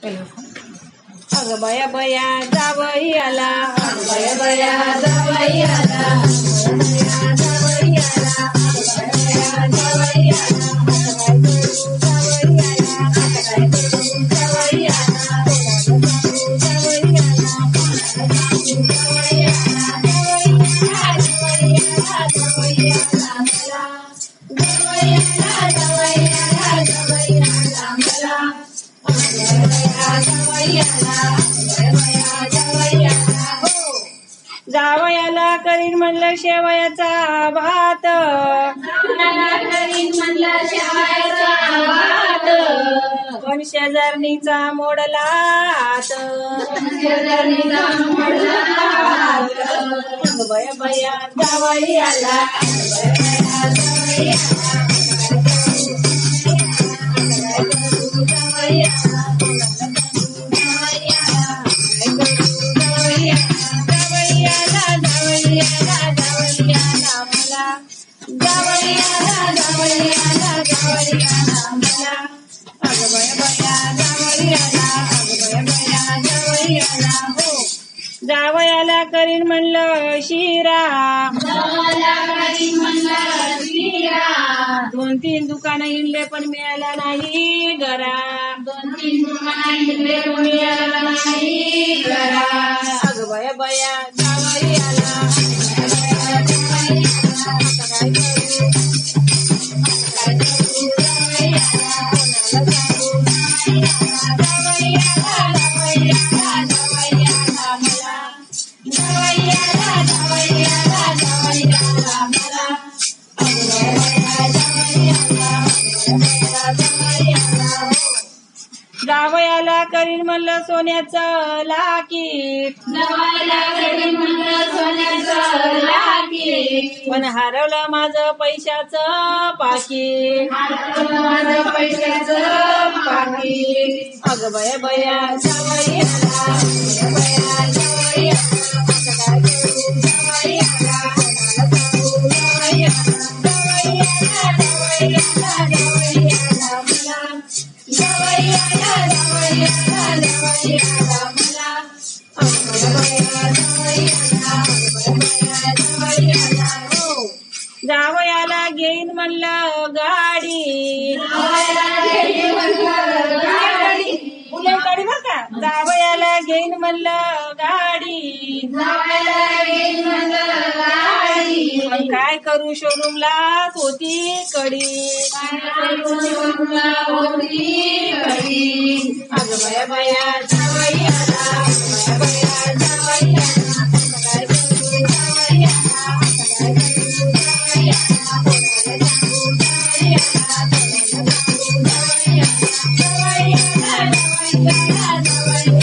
अगं बया बया जावई आला, बया बया जावई आला, बया जावई आला, बया जावई आला, जावई आला, जावयाला करीन म्हणलं शेवयाचा भात, करीन म्हणलं शेवयाचा भात, पण शेजारणीचा मोडला हात, शेजारणीचा मोडला हात. बया बया जावई आला, बया जावई आला, जावयाला करीन म्हणलं शिरा, दोन तीन दुकानं हिंडले पण मिळाला नाही घरा, अगं बया बया जावई आला, जावयाला करीन म्हणलं सोन्याचं लाकीट, पण हरवलं माझं पैशाचं पाकीट, अगं बया बया जावई आला, बया जावई जावयाला घेईन म्हणलं गाडी, बुलेट गाडी बर का, जावयाला घेईन म्हणलं गाडी, पण काय करू शोरूमला होती कडी, अगं बया बया जावई आला, बया बया जावई आला,